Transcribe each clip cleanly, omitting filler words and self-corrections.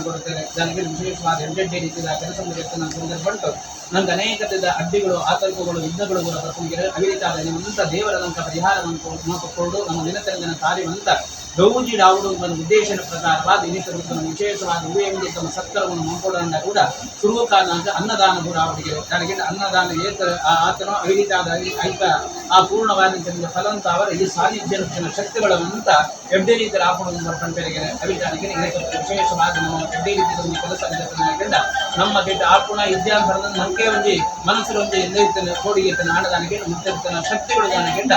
ಕೊಡುತ್ತೇನೆ. ನನಗೆ ವಿಶೇಷವಾದ ಎಂಟೆಂಟೇ ರೀತಿಯ ಕೆಲಸವನ್ನು ನಾನು ಸಂದರ್ಭ ನಂಗೆ ಅನೇಕ ಅಡ್ಡಿಗಳು ಆತಂಕಗಳು ವಿಘ್ನಗಳು ಪ್ರಸಂಗಿರ ಅವಿರಿತಾದ ನಿಮ್ಮಂತ ದೇವರ ನಂತ ಪರಿಹಾರವನ್ನು ಕೊಂಡು ನಮ್ಮ ದಿನಚರಿನ ಕಾರ್ಯವಂತ ಗೌಜಿಡಾವುಡು ಉದ್ದೇಶನ ಪ್ರಕಾರವಾದ ಇನ್ನಿತರ ವಿಶೇಷವಾದ ಉಳಿಯಲ್ಲಿ ತಮ್ಮ ಸತ್ಕರವನ್ನು ನೋಡ್ಕೊಳ್ಳೋಣ ಕೂಡ ಸುರುಕಾನಾಗ ಅನ್ನದಾನ ಕೂಡ ಅವರಿಗೆ ನನಗೆ ಅನ್ನದಾನ ಆತನೋ ಅವಿರಿತಾದ ಐಕ ಆ ಪೂರ್ಣವಾದ ಫಲಂತ ಅವರ ಈ ಸಾನ್ನಿಧ್ಯ ಶಕ್ತಿಗಳಂತ ಎಡ್ಡೆ ರೀತಿಯ ಆಪಣವನ್ನು ಬರ್ಕೊಂಡ್ರಿಗೆ ಅವಿತಾನಿಗೆ ವಿಶೇಷವಾದ ನಮ್ಮ ಎಡ್ಡೆ ರೀತಿಯ ಕೆಲಸ ಕಂಡ ನಮ್ಮ ಕೆಟ್ಟ ಆಪುಣ ವಿದ್ಯಾಂತರದ ನಂಗೆ ಒಂದು ಮನಸ್ಸಿನ ಒಂದು ಎಲ್ಲೈತನ ಕೋಡಿಗೆತನ ಆಡದಾನಿಗೆ ಮುತ್ತಿರ್ತನ ಶಕ್ತಿಗಳು ಜನಗೆಂಡ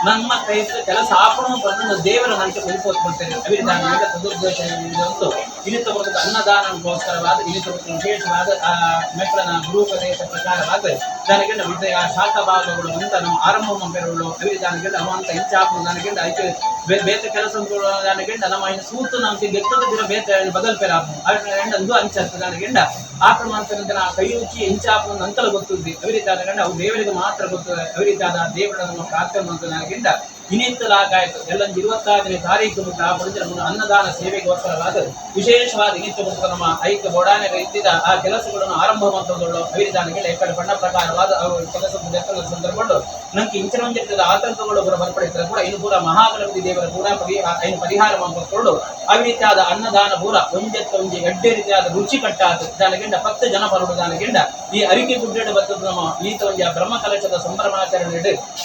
ನಮ್ಮ ಕೈ ಕೆಲಸ ಆಪಣ ಬಂದು ದೇವರ ನಂಗೆ ಕೊಡ್ತೇನೆ ಅವಿಧಾನ ತದುರ್ದೋಷ ಒಂದು ಇನ್ನಿತ ಬರ್ತದೆ ಅನ್ನದಾನಗೋಸ್ಕರವಾದ ಇನ್ನಿತ ವಿಶೇಷವಾದ ಆ ಮೆಕ್ಕಳನ ಗುರುಪದೇಶ ಪ್ರಕಾರವಾದ ನನಗೆಂಡ ವಿದ್ಯೆ ಆ ಶಾಖ ಭಾಗಗಳು ಅಂತ ನಮ್ಮ ಆರಂಭ ಮಂಪೆರುಗಳು ಅವಿಧಾನಗೆಂಡ ಅವಂತ ಇಂಚಾಪು ನನಗೆಂಡ ಐತೆ ಬೇತೆ ಕೆಲಸ ನನಗೆಂಡ ನಮ್ಮ ಇನ್ನು ಸೂತು ನಮ್ಗೆ ಗೆತ್ತದ ದಿನ ಬೇತೆ ಬದಲ್ಪೇರಾಪು ಅದು ಅಂಚತ್ತು ನನಗೆಂಡ ಆಕ್ರಮಣ ಕೈ ಉಚ್ಚಿ ಇಂಚಾಪು ಅಂತಲ ಗೊತ್ತಿದ್ದಿ ಅವಿರಿತಾದ ಗಂಡ ಅವು ದೇವರಿಗೆ ಮಾತ್ರ ಗೊತ್ತದೆ ಅವಿರಿತಾದ ದೇವರ ನಮ್ಮ ಪ್ರಾರ್ಥನೆ ಅಂತ ನನಗೆಂಡ ಇನ್ನಿತ್ತಲಾಗಾಯಿತು ಎಲ್ಲ 26ನೇ ತಾರೀಕು ಮುಟ್ಟ ನಮ್ಮ ಅನ್ನದಾನ ಸೇವೆಗೋಸ್ಕರವಾದ ವಿಶೇಷವಾದ ಇನ್ನಿತ್ತ ಮುಟ್ಟ ನಮ್ಮ ಐಕ್ಯ ಬೋಡಾನೆ ಇದ್ದಿದ್ದ ಆ ಕೆಲಸಗಳನ್ನು ಆರಂಭ ಮಾಡುವುದಳು ಅವಿರಿದಾನಿಗೆ ಎಕ್ಕಡ ಬಣ್ಣ ಪ್ರಕಾರವಾದ ಅವರು ಕೆಲಸ ಸಂದರ್ಭಗಳು ನಂಗೆ ಇಂಚಿನ ಆತಂಕಗಳು ಬರ್ಪಡಿಸಿದ್ರೆ ಕೂಡ ಇನ್ನು ಪೂರ ಮಹಾಗಣಪತಿ ದೇವರ ಪೂರ ಐನು ಪರಿಹಾರ ಮಾಡಿಕೊಂಡು ಅವಿರಿತಾದ ಅನ್ನದಾನ ಪೂರ ಒಂಜೆ ಎಡ್ಡೆ ರೀತಿಯಾದ ರುಚಿ ಕಟ್ಟಾದ ದಾನಗೆಂಡ 10 ಜನ ಬರುವುದು ದಾನಗೆಂಡ ಈ ಅರಿಕೆ ಗುಡ್ಡ ಬರ್ತದ ನಮ್ಮ ಈತ ಒಂದು ಬ್ರಹ್ಮ ಕಲಶದ ಸಂಭ್ರಮಾಚರಣೆ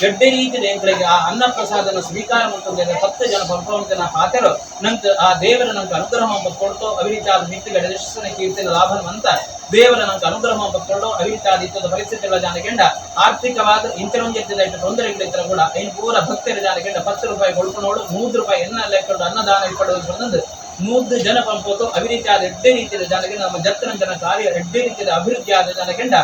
ಎಡ್ಡೆ ರೀತಿಯ ಎಂಗಳಿಗೆ ಆ ಅನ್ನ ಪ್ರಸಾದನ ಸ್ವೀಕಾರ ಮಾಡ್ಕೊಂಡ್ರೆ 10 ಜನ ಬರ್ಕೊಂಡ ಪಾತೆರು ನಂತರ ಆ ದೇವರ ನಂಗೆ ಅನುಗ್ರಹ ಕೊಡ್ತು ಅವಿರಿತಾದ ಮಿತ್ತಿಗಳ ಯಶಸ್ಸನ ಕೀರ್ತಿನ ಲಾಭವಂತ ದೇವರ ನಂಗೆ ಅನುಗ್ರಹ ಪಡ್ಕೊಂಡು ಅವಿರಿತಾದ ಇತ್ತದ ಪರಿಸ್ಥಿತಿಗಳ ಜಾನಗೆಂಡ ಆರ್ಥಿಕವಾದ ಇಂಚರೊಂಜೆತ್ತಿದ ತೊಂದರೆಗಳಿದ್ದರೆ ಕೂಡ ಐನು ಪೂರ ಭಕ್ತರ ಜಾನಗೆಂಡ 10 ರೂಪಾಯಿ ಕೊಡ್ಕೊಂಡು 3 ರೂಪಾಯಿ ಎನ್ನ ಲೆಕ್ಕೊಂಡು ಅನ್ನದಾನ ಇಟ್ಕೊಳ್ಳೋದು ಬಂದು 3 ಜನ ಪಂಪೋತು ಅವಿರಿತಾದ ಎಡ್ಡೆ ರೀತಿಯ ಜನಗೆ ನಮ್ಮ ಜತ್ತನ ಜನ ಕಾರ್ಯ ಎಡ್ಡೆ ರೀತಿಯ ಅಭಿವೃದ್ಧಿ ಆದ ಜನಗೆಂಡ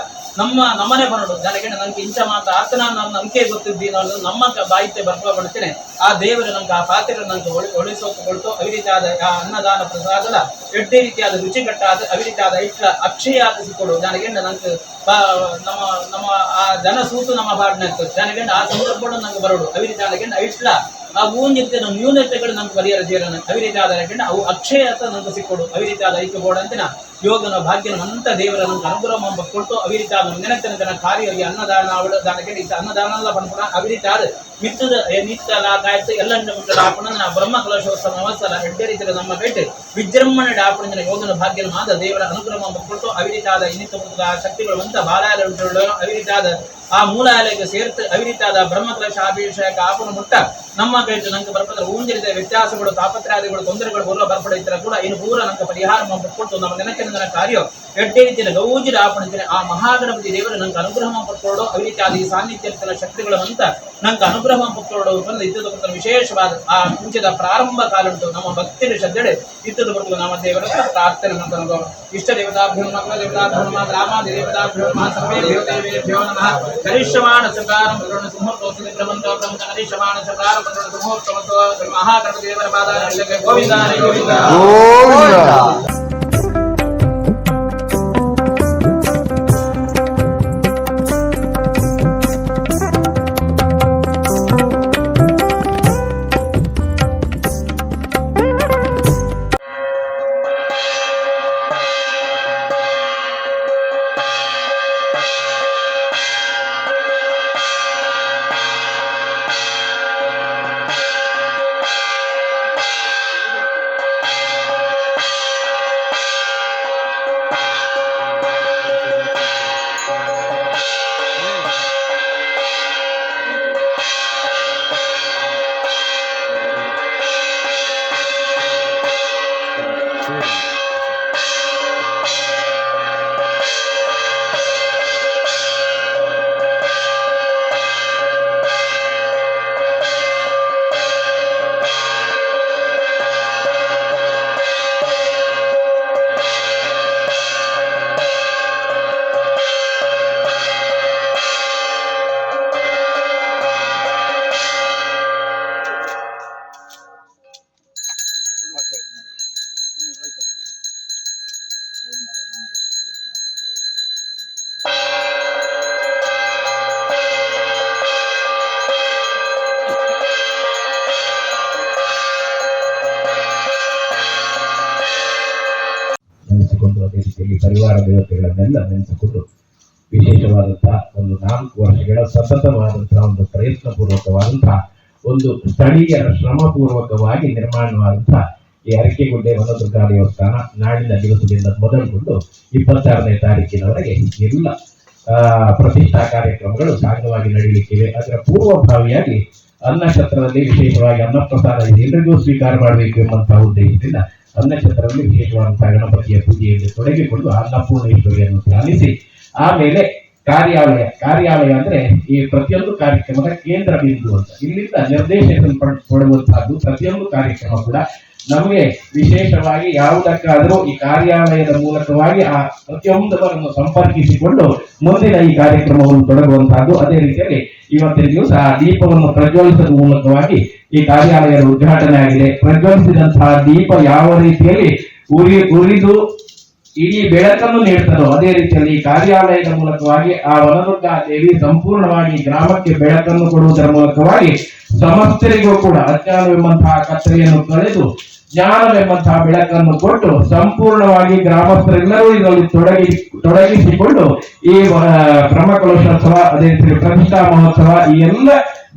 ನಮ್ಮನೆ ಬರೋದು ಜನಗೆಂಡ ನಂಗೆ ಇಂಚ ಮಾತ್ರ ಆತನ ನಮ್ಮ ನಂಬಿಕೆ ಗೊತ್ತಿದ್ದಿ ನಾನು ನಮ್ಮ ಬಾಯಿತೆ ಬರ್ಕೊಳ್ತೇನೆ ಆ ದೇವರು ನಂಗೆ ಆ ಪಾತ್ರೆ ನಂಗೆ ಒಳಿಸೋಕೊಳ್ತು ಅವಿರಿತಾದ ಆ ಅನ್ನದಾನ ಪ್ರಸಾದದ ಎಡ್ಡೆ ರೀತಿಯಾದ ರುಚಿಕಟ್ಟಾದ ಅವಿರಿತಾದ ಇಟ್ಲ ಅಕ್ಷಯ ಆದಿಸಿಕೊಡು ಜನಗೆಂಡ ನಂಗೆ ನಮ್ಮ ನಮ್ಮ ಆ ಜನ ಸೂತು ನಮ್ಮ ಬಾಡ್ನ ಜನಗೆಂಡ ಆ ಸಂದರ್ಭ ನಂಗೆ ಬರೋಡು ಅವಿರಿತಾದಗೆಂಡ ಇಟ್ಲ ಆ ಊನ್ಯತೆ ನ್ಯೂನತೆಗಳು ನಮ್ಗೆ ಪರಿಹಾರ ಜೀವನ ಅವಿರಿತಾದ ಅವು ಅಕ್ಷಯ ಅಂತ ನಮ್ಗೆ ಸಿಕ್ಕೊಡು ಅವಿರಿತಾದ ಐಕ್ಯ ಬೋರ್ಡ್ ಅಂತಿನ ಯೋಗನ ಭಾಗ್ಯನ ಅಂತ ದೇವರ ನಮ್ಗೆ ಅನುಗ್ರಹ ಕೊಟ್ಟು ಅವಿರಿತಾದ ನೆನಪಿನ ಕಾರ್ಯ ಈ ಅನ್ನದಾನ ದಾನಕ್ಕೆ ಅನ್ನದಾನ ಬಂದ್ಬಿಡ ಅವಿರಿತಾದ ಮಿತ್ತದ ನಿತ್ತಲಾಗಾಯ್ತು ಎಲ್ಲ ಆಪಣ ಬ್ರಹ್ಮ ಕಲಶೋತ್ಸವ ಅವಸರ ಎಡ್ಡೆ ರೀತಿಯ ನಮ್ಮ ಬೇಟೆ ವಿಜೃಂಭಣೆ ಆಪಣ ಯೋಗನ ಭಾಗ್ಯನ ಮಾದ ದೇವರ ಅನುಗ್ರಹ ಕೊಟ್ಟು ಅವಿರಿತಾದ ಇನ್ನಿತ ಶಕ್ತಿಗಳು ಅಂತ ಬಾಲಾಯ ಅವಿರಿತಾದ ಆ ಮೂಲಾಲಯಕ್ಕೆ ಸೇರ್ತು ಅವಿರಿತಾದ ಬ್ರಹ್ಮ ಕಲಶ ಅಭಿಷೇಕ ಆಪಣ ಮುಟ್ಟ ನಮ್ಮ ಬೇಟೆ ನಂಗೆ ಬರ್ಪದ ಊಂಜರಿದ ವ್ಯತ್ಯಾಸಗಳು ತಾಪತ್ರಾದಿಗಳು ತೊಂದರೆಗಳು ಬರುವ ಬರ್ಪಡಿದ್ರೆ ಕೂಡ ಇನ್ನು ಪೂರ ನಂಗೆ ಪರಿಹಾರ ಕೊಟ್ಟು ನಮ್ಮ ನೆನಕಿನ ಕಾರ್ಯ ಎಡ್ಡೆ ರೀತಿಯ ಗೌಜಿರ ಆಪಣಿಸಿನ ಆ ಮಹಾಗಣಪತಿ ದೇವರು ನಂಗೆ ಅನುಗ್ರಹ ಪಡ್ಕೊಳ್ಳೋ ಅವಿರಿತಾದ ಈ ಸಾನ್ನಿಧ್ಯ ಶಕ್ತಿಗಳು ಅಂತ ನಂಗೆ ಅನುಗ್ರಹ ಪಡ್ಕೊಳ್ಳೋ ಬಂದು ಇದ್ದದ ವಿಶೇಷವಾದ ಆ ಮುಂಚೆದ ಪ್ರಾರಂಭ ಕಾಲ ಉಂಟು ನಮ್ಮ ಭಕ್ತಿಯ ಶ್ರದ್ಧೆ ಇದ್ದದ ಬರ್ತದೆ ನಮ್ಮ ದೇವರ ಪ್ರಾರ್ಥನೆ ಅಂತ ಇಷ್ಟ ದೇವತಾಭ್ಯೋ ಮಕ್ಕಳ ದೇವತಾಭ್ಯೋ ರಾಮಾದಿ ದೇವತಾಭ್ಯೋ ಸರ್ವೇ ದೇವದೇವೇಭ್ಯೋ ನಮಃ ಕರಿಷ್ಯಮಾಣ ಸಕಾರಂ ಸುಮೂರ್ತೋಸ್ತಿ ಬ್ರಹ್ಮಂತೋ ಬ್ರಹ್ಮ ಕರಿಷ್ಯಮಾಣ ಸಕಾರಂ ಸುಮೂರ್ತೋ ಮಹಾಗಣಪತಿ ದೇವರ ಪಾದಾರವಿಂದಕ್ಕೆ ಗೋವಿಂದ ಗೋವಿಂದ. ನೆನೆಸಿಕೊಂಡು ಅದೇ ರೀತಿಯಲ್ಲಿ ಪರಿವಾರ ದೇವತೆಗಳನ್ನೆಲ್ಲ ನೆನೆಸಿಕೊಂಡು ವಿಶೇಷವಾದಂತಹ ಒಂದು 4 ವರ್ಷಗಳ ಸತತವಾದಂತಹ ಒಂದು ಪ್ರಯತ್ನ ಪೂರ್ವಕವಾದಂತಹ ಒಂದು ಸ್ಥಳೀಯ ಶ್ರಮಪೂರ್ವಕವಾಗಿ ನಿರ್ಮಾಣವಾದಂತಹ ಈ ಅರಕೆಗುಡ್ಡೆ ವನದುರ್ಗಾ ದೇವಸ್ಥಾನ ನಾಳಿನ ದಿವಸದಿಂದ ಮೊದಲುಗೊಂಡು 26ನೇ ತಾರೀಕಿನವರೆಗೆ ಎಲ್ಲ ಪ್ರತಿಷ್ಠಾ ಕಾರ್ಯಕ್ರಮಗಳು ಸಾಂಗವಾಗಿ ನಡೆಯಲಿಕ್ಕಿವೆ. ಅದರ ಪೂರ್ವಭಾವಿಯಾಗಿ ಅನ್ನಛತ್ರದಲ್ಲಿ ವಿಶೇಷವಾಗಿ ಅನ್ನಪ್ರಸಾದ ಎಲ್ಲರಿಗೂ ಸ್ವೀಕಾರ ಮಾಡಬೇಕು ಎಂಬಂತಹ ಉದ್ದೇಶದಿಂದ ಅನ್ನಛತ್ರದಲ್ಲಿ ವಿಶೇಷವಾದಂತಹ ಗಣಪತಿಯ ಪೂಜೆಯಲ್ಲಿ ತೊಡಗಿಕೊಂಡು ಅನ್ನಪೂರ್ಣೇಶ್ವರಿಯನ್ನು ಧ್ಯಾನಿಸಿ ಆಮೇಲೆ ಕಾರ್ಯಾಲಯ ಅಂದ್ರೆ ಈ ಪ್ರತಿಯೊಂದು ಕಾರ್ಯಕ್ರಮದ ಕೇಂದ್ರ ಬಿಂದು ಅಂತ ಇಲ್ಲಿಂದ ನಿರ್ದೇಶಿಸಲ್ಪಡುವಂತಹದ್ದು. ಪ್ರತಿಯೊಂದು ಕಾರ್ಯಕ್ರಮ ಕೂಡ ನಮಗೆ ವಿಶೇಷವಾಗಿ ಯಾವುದಕ್ಕಾದರೂ ಈ ಕಾರ್ಯಾಲಯದ ಮೂಲಕವಾಗಿ ಆ ಪ್ರತಿಯೊಂದವರನ್ನು ಸಂಪರ್ಕಿಸಿಕೊಂಡು ಮುಂದಿನ ಈ ಕಾರ್ಯಕ್ರಮವನ್ನು ತೊಡಗುವಂತಹದ್ದು. ಅದೇ ರೀತಿಯಲ್ಲಿ ಇವತ್ತಿನ ದಿವಸ ಆ ದೀಪವನ್ನು ಪ್ರಜ್ವಲಿಸುವ ಮೂಲಕವಾಗಿ ಈ ಕಾರ್ಯಾಲಯದ ಉದ್ಘಾಟನೆ ಆಗಿದೆ. ಪ್ರಜ್ವಲಿಸಿದಂತಹ ದೀಪ ಯಾವ ರೀತಿಯಲ್ಲಿ ಉರಿದು ಇಡೀ ಬೆಳಕನ್ನು ನೀಡ್ತಾರೋ ಅದೇ ರೀತಿಯಲ್ಲಿ ಕಾರ್ಯಾಲಯದ ಮೂಲಕವಾಗಿ ಆ ವನದುರ್ಗಾ ದೇವಿ ಸಂಪೂರ್ಣವಾಗಿ ಗ್ರಾಮಕ್ಕೆ ಬೆಳಕನ್ನು ಕೊಡುವುದರ ಮೂಲಕವಾಗಿ ಸಮಸ್ತರಿಗೂ ಕೂಡ ಅಜ್ಞಾನವೆಂಬಂತಹ ಕತ್ತಲೆಯನ್ನು ಕಳೆದು ಜ್ಞಾನವೆಂಬಂತಹ ಬೆಳಕನ್ನು ಕೊಟ್ಟು ಸಂಪೂರ್ಣವಾಗಿ ಗ್ರಾಮಸ್ಥರೆಲ್ಲರೂ ಇದರಲ್ಲಿ ತೊಡಗಿಸಿಕೊಂಡು ಈ ಬ್ರಹ್ಮಕಲಶೋತ್ಸವ ಅದೇ ರೀತಿ ಪ್ರತಿಷ್ಠಾ ಮಹೋತ್ಸವ ಈ ಎಲ್ಲ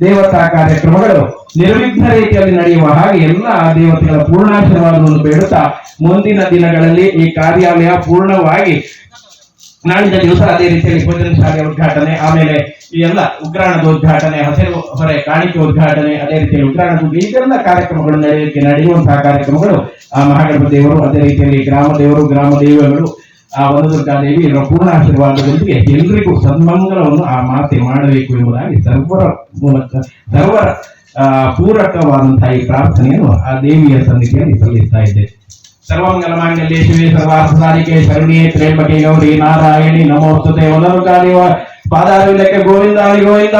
ದೇವತಾ ಕಾರ್ಯಕ್ರಮಗಳು ನಿರ್ವಿಘ್ನ ರೀತಿಯಲ್ಲಿ ನಡೆಯುವ ಹಾಗೆ ಎಲ್ಲ ದೇವತೆಗಳ ಪೂರ್ಣಾಶೀರ್ವಾದವನ್ನು ಬೇಡುತ್ತಾ ಮುಂದಿನ ದಿನಗಳಲ್ಲಿ ಈ ಕಾರ್ಯಾಲಯ ಪೂರ್ಣವಾಗಿ ನಾಳಿನ ದಿವಸ ಅದೇ ರೀತಿಯಲ್ಲಿ ಭೋಜನ ಶಾಲೆಯ ಉದ್ಘಾಟನೆ, ಆಮೇಲೆ ಈ ಎಲ್ಲ ಉಗ್ರಾಣದ ಉದ್ಘಾಟನೆ, ಹಸಿರು ಹೊರೆ ಕಾಣಿಕೆ ಉದ್ಘಾಟನೆ, ಅದೇ ರೀತಿಯಲ್ಲಿ ಉಗ್ರಾಣದ ಇದೆಲ್ಲ ಕಾರ್ಯಕ್ರಮಗಳು ನಡೆಯುವಂತಹ ಕಾರ್ಯಕ್ರಮಗಳು ಆ ಮಹಾಗಣಪತಿ ದೇವರು ಅದೇ ರೀತಿಯಲ್ಲಿ ಗ್ರಾಮ ದೇವರುಗಳು ಆ ವನದುರ್ಗಾ ದೇವಿ ಇವರ ಪೂರ್ಣ ಆಶೀರ್ವಾದದೊಂದಿಗೆ ಎಲ್ರಿಗೂ ಸನ್ಮಂಗಲವನ್ನು ಆ ಮಾತೆ ಮಾಡಬೇಕು ಎಂಬುದಾಗಿ ಸರ್ವರ ಪೂರಕವಾದಂತಹ ಈ ಪ್ರಾರ್ಥನೆಯನ್ನು ಆ ದೇವಿಯ ಸನ್ನಿಧಿಯಲ್ಲಿ ಸಲ್ಲಿಸ್ತಾ ಇದ್ದೇವೆ. ಸರ್ವಮಂಗಲ ಮಾಂಗಲ್ಯೆ ಶಿವೆ ಸರ್ವಾರ್ಥಸಾಧಿಕೆ ಶರಣ್ಯೆ ತ್ರ್ಯಂಬಕೆ ಗೌರಿ ನಾರಾಯಣಿ ನಮೋಸ್ತುತೆ. ವನದುರ್ಗಾ ದೇವ ಪಾದಾರವಿಂದಕ್ಕೆ ಗೋವಿಂದ ಗೋವಿಂದ.